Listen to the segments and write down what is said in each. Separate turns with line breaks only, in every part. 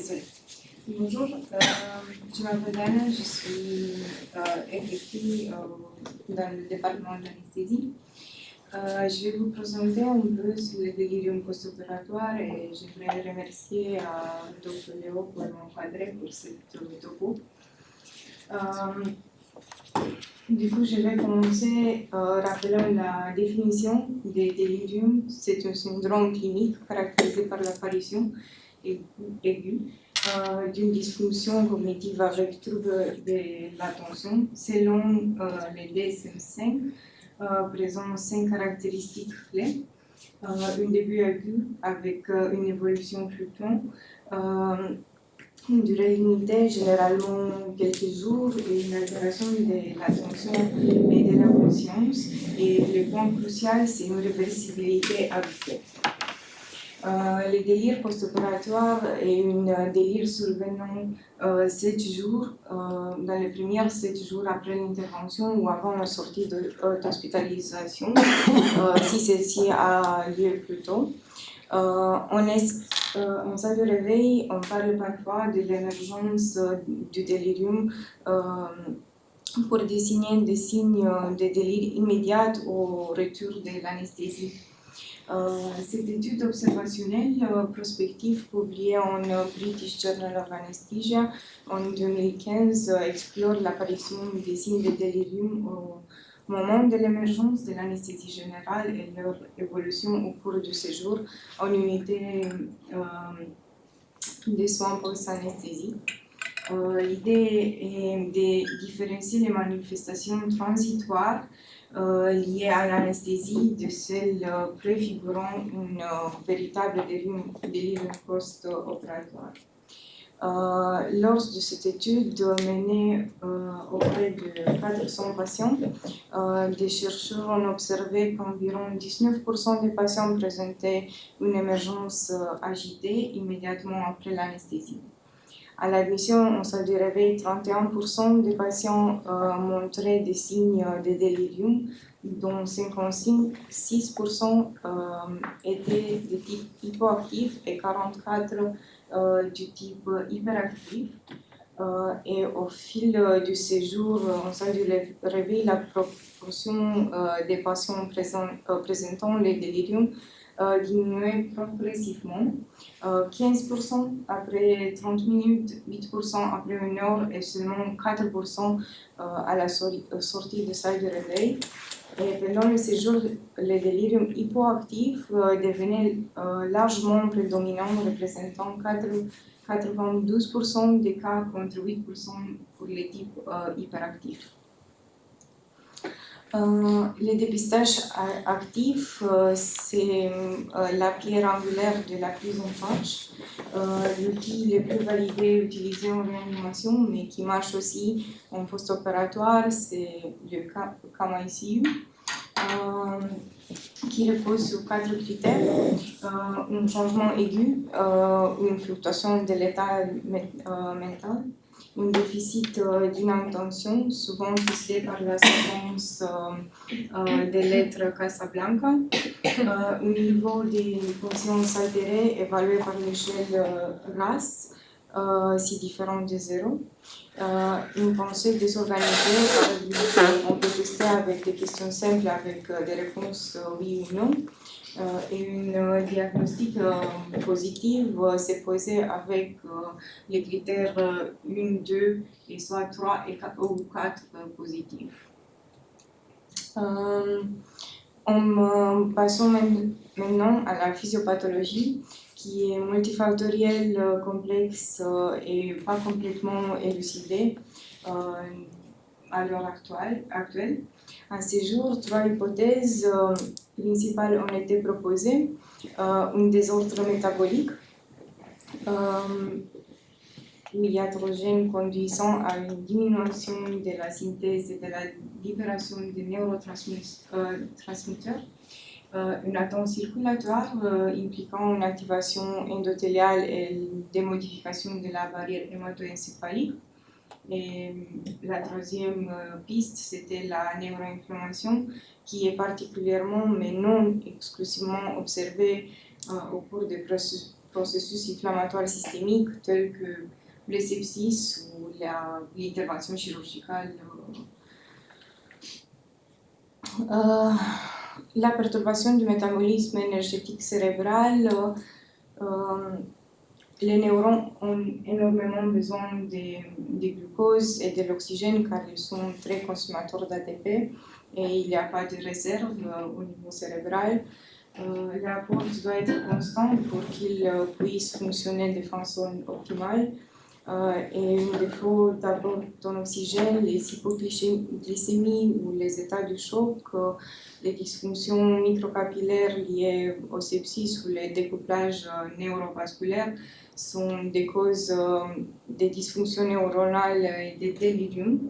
désolée. Bonjour, je m'appelle Anna, je suis effectuée dans le département de l'anesthésie. Je vais vous présenter un peu sur le délirium post-opératoire et j'aimerais remercier Dr Léo pour m'encadrer pour cette topo. Du coup, je vais commencer rappelant la définition des délirium. C'est un syndrome clinique caractérisé par l'apparition aiguë d'une dysfonction cognitive avec trouble de l'attention. Selon les DSM-5, présente 5 caractéristiques clés. Un début aigu avec une évolution fluctuante, une durée limitée, généralement quelques jours, et une altération de l'attention et de la conscience. Et le point crucial, c'est une réversibilité habituelle. Le délire post-opératoire est un délire survenant 7 jours, dans les premiers 7 jours après l'intervention ou avant la sortie d'hospitalisation, si celle-ci a lieu plus tôt. En salle de réveil, on parle parfois de l'émergence du délirium pour désigner des signes de délire immédiat au retour de l'anesthésie. Cette étude observationnelle prospective publiée en British Journal of Anesthesia en 2015 explore l'apparition des signes de délirium au moment de l'émergence de l'anesthésie générale et leur évolution au cours du séjour en unité de soins post-anesthésie. L'idée est de différencier les manifestations transitoires liées à l'anesthésie de celles préfigurant une véritable délirium post-opératoire. Lors de cette étude menée auprès de 400 patients, des chercheurs ont observé qu'environ 19% des patients présentaient une émergence agitée immédiatement après l'anesthésie. À l'admission en salle de réveil, 31% des patients montraient des signes de délirium, dont 56% étaient de type hypoactif et 44% du type hyperactif. Et au fil du séjour en salle de réveil, la proportion des patients présentant les déliriums diminuait progressivement, 15% après 30 minutes, 8% après 1 heure et seulement 4% à la sortie de salle de réveil. Et pendant le séjour, le délirium hypoactif devenait largement prédominant, représentant 92% des cas contre 8% pour les types hyperactifs. Le dépistage actif, c'est la pierre angulaire de la prise en charge, l'outil le plus validé utilisé en réanimation, mais qui marche aussi en post-opératoire, c'est le CAM-ICU, qui repose sur 4 critères, un changement aigu, une fluctuation de l'état mental, un déficit d'une intention, souvent ficelé par la séquence des lettres Casablanca, un niveau de conscience altéré évalué par l'échelle RAS, si différent de 0, une pensée désorganisée, on peut tester avec des questions simples avec des réponses oui ou non. Et une diagnostic positive s'est posée avec les critères 1, 2 et soit 3 ou 4 positifs. En passant maintenant à la physiopathologie, qui est multifactorielle, complexe et pas complètement élucidée à l'heure actuelle. À ce jour, 3 hypothèses principales ont été proposées. Un désordre métabolique, iatrogène conduisant à une diminution de la synthèse et de la libération des neurotransmetteurs. Une attente circulatoire impliquant une activation endothéliale et des modifications de la barrière hémato-encéphalique. Et la troisième piste, c'était la neuroinflammation, qui est particulièrement, mais non exclusivement, observée au cours des processus inflammatoires systémiques tels que le sepsis ou l'intervention chirurgicale. La perturbation du métabolisme énergétique cérébral, les neurones ont énormément besoin de glucose et de l'oxygène car ils sont très consommateurs d'ATP et il n'y a pas de réserve au niveau cérébral. L'apport doit être constant pour qu'il puisse fonctionner de façon optimale. Et un défaut d'apport en oxygène, les hypoglycémies ou les états de choc, les dysfonctions microcapillaires liées au sepsis ou les découplages neurovasculaires sont des causes de dysfonctions neuronales et de délirium.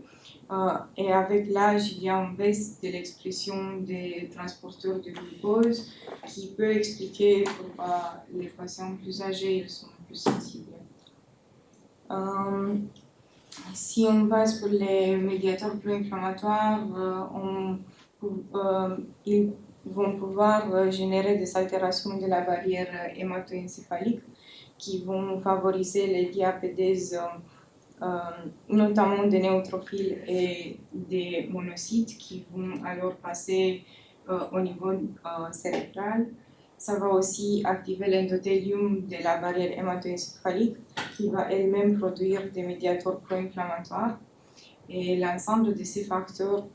Et avec l'âge, il y a une baisse de l'expression des transporteurs de glucose qui peut expliquer pourquoi les patients plus âgés sont plus sensibles. Si on passe pour les médiateurs pro-inflammatoires, ils vont pouvoir générer des altérations de la barrière hémato-encéphalique qui vont favoriser les diapédèses, notamment des néutrophiles et des monocytes qui vont alors passer au niveau cérébral. Ça va aussi activer l'endothélium de la barrière hémato-encéphalique qui va elle-même produire des médiateurs pro-inflammatoires. Et l'ensemble de ces facteurs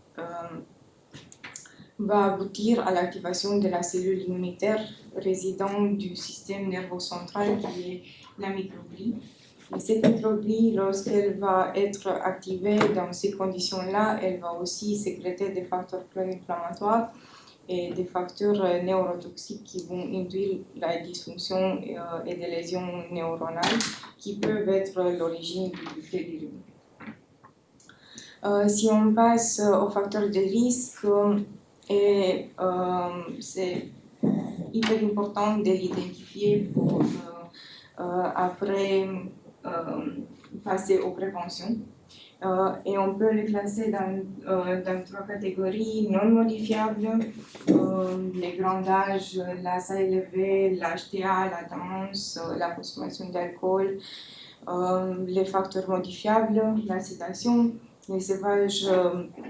va aboutir à l'activation de la cellule immunitaire résidant du système nerveux central qui est la microglie. Et cette microglie, lorsqu'elle va être activée dans ces conditions-là, elle va aussi sécréter des facteurs pro-inflammatoires et des facteurs neurotoxiques qui vont induire la dysfonction et des lésions neuronales qui peuvent être l'origine du délirium. Si on passe aux facteurs de risque, c'est hyper important de l'identifier pour après passer aux préventions. Et on peut les classer dans 3 catégories non modifiables, les grands âges, l'âge élevé, l'HTA, la danse, la consommation d'alcool, les facteurs modifiables, la sédation, les sévages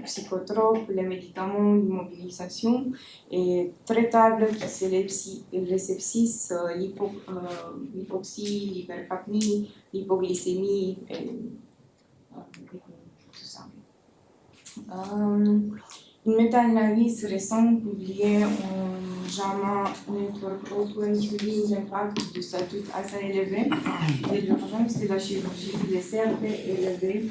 psychotropes, les médicaments d'immobilisation, et traitables, c'est le sepsis, l'hypoxie, l'hypercapnie, l'hypoglycémie, et tout ça. Une méta-analyse récente publiée en JAMA Network Open souligne l'impact du statut assez élevé de l'urgence de la chirurgie des CRP élevés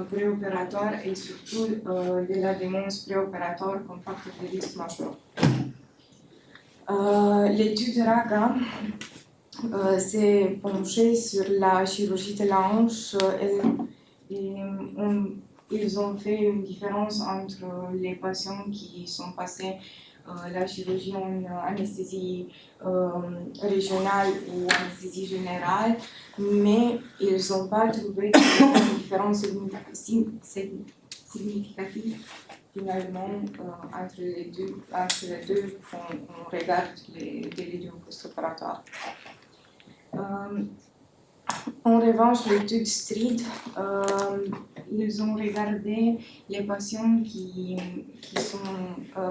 préopératoires et surtout de la démence préopératoire comme facteur de risque majeur. L'étude RAGA s'est penchée sur la chirurgie de la hanche et ils ont fait une différence entre les patients qui sont passés la chirurgie en anesthésie régionale ou anesthésie générale, mais ils n'ont pas trouvé une différence significative finalement entre les deux quand on regarde les déliriums post-opératoires. En revanche, l'étude STRID, ils ont regardé les patients qui sont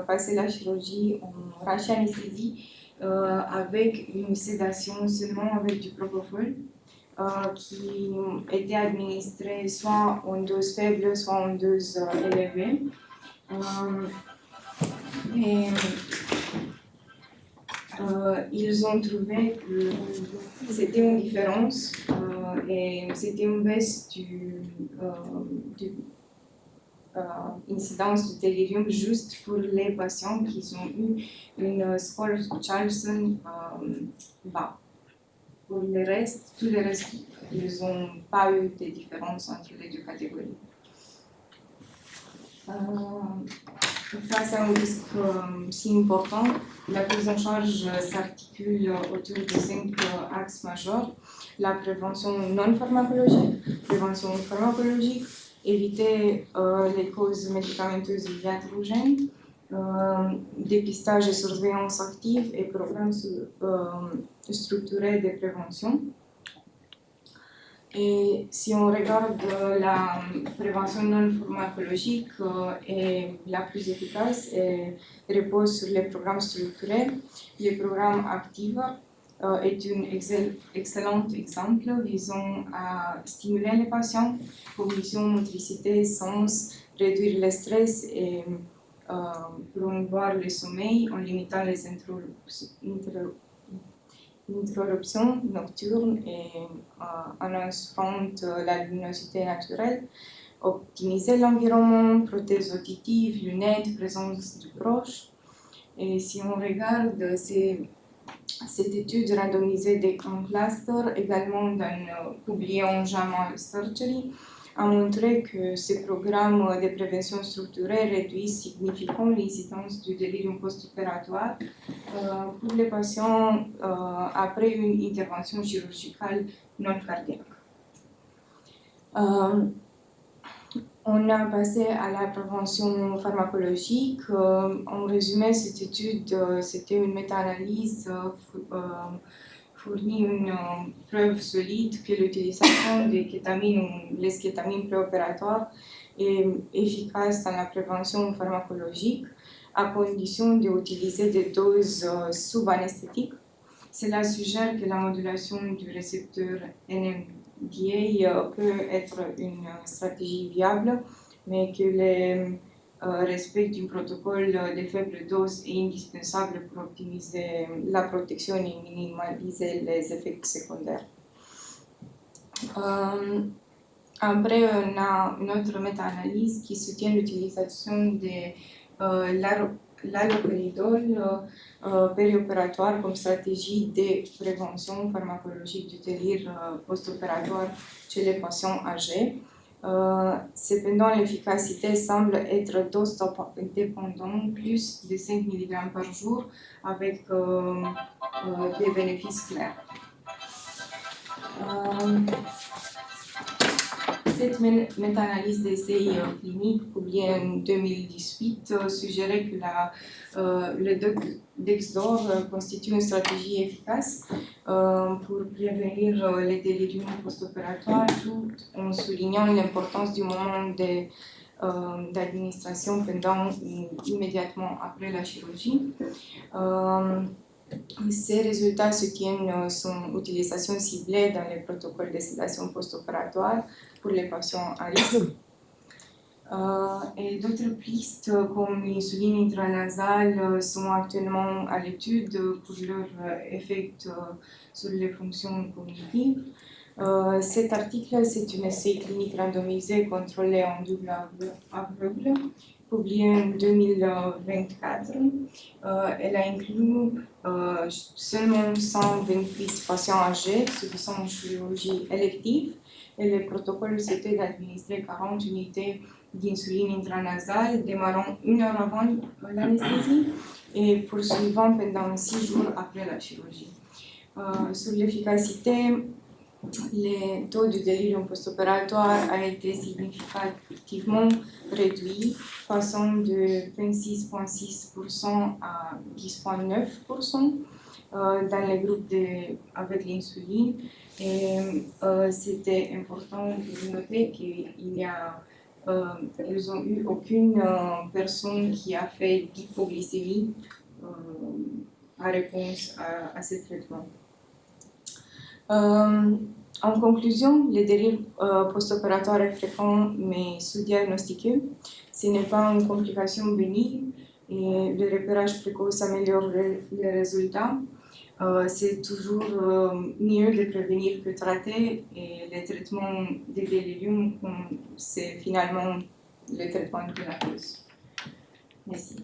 passés la chirurgie en rachianesthésie avec une sédation seulement avec du propofol qui était administrée soit en dose faible, soit en dose élevée. Et ils ont trouvé que c'était une différence et c'était une baisse du incidence du délirium juste pour les patients qui ont eu une score Charlson bas. Pour le reste, tous les restes, ils n'ont pas eu de différence entre les deux catégories. Face à un risque si important, la prise en charge s'articule autour de 5 axes majeurs. La prévention non pharmacologique, éviter les causes médicamenteuses et iatrogènes, dépistage et surveillance active et programmes structurés de prévention. Et si on regarde la prévention non pharmacologique est la plus efficace et repose sur les programmes structurés. Le programme actif est un excellent exemple visant à stimuler les patients, cognition, motricité, sens, réduire le stress et promouvoir le sommeil en limitant les interruptions nocturnes et en assurant la luminosité naturelle, optimiser l'environnement, prothèses auditives, lunettes, présence du proche. Et si on regarde cette étude randomisée en cluster, également publiée en JAMA Surgery, a montré que ces programmes de prévention structurée réduisent significativement l'incidence du délirium post-opératoire pour les patients après une intervention chirurgicale non cardiaque. On a passé à la prévention pharmacologique. En résumé, cette étude, c'était une méta-analyse fournit une preuve solide que l'utilisation des kétamines ou l'eskétamine préopératoire est efficace dans la prévention pharmacologique à condition d'utiliser des doses subanesthétiques. Cela suggère que la modulation du récepteur NMDA peut être une stratégie viable, mais que le respect du protocole de faible dose est indispensable pour optimiser la protection et minimiser les effets secondaires. Après, on a une autre méta-analyse qui soutient l'utilisation de l'haloperidol périopératoire comme stratégie de prévention pharmacologique du délire post-opératoire chez les patients âgés. Cependant, l'efficacité semble être dose-dépendante, plus de 5 mg par jour, avec des bénéfices clairs. Cette méta-analyse d'essai clinique publiée en 2018 suggérait que le Dexdor constitue une stratégie efficace pour prévenir les déliriums post-opératoires, tout en soulignant l'importance du moment d'administration pendant ou immédiatement après la chirurgie. Ces résultats soutiennent son utilisation ciblée dans les protocoles de sédation post-opératoire pour les patients à risque. Et d'autres pistes comme l'insuline intranasale sont actuellement à l'étude pour leur effet sur les fonctions cognitives. Cet article, c'est un essai clinique randomisé contrôlé en double aveugle, publié en 2024. Elle a inclus seulement 128 patients âgés subissant une chirurgie élective et le protocole c'était d'administrer 40 unités d'insuline intranasale démarrant 1 heure avant l'anesthésie et poursuivant pendant 6 jours après la chirurgie. Sur l'efficacité, le taux de délirium post-opératoire a été significativement réduit, passant de 26,6% à 10,9% dans les groupes avec l'insuline. Et c'était important de noter qu'ils n'ont eu aucune personne qui a fait d'hypoglycémie en réponse à ce traitement. En conclusion, le délire post-opératoire est fréquent mais sous-diagnostiqué. Ce n'est pas une complication bénigne et le repérage précoce améliore les résultats. C'est toujours mieux de prévenir que de traiter et le traitement des déliriums, c'est finalement le traitement de la cause. Merci.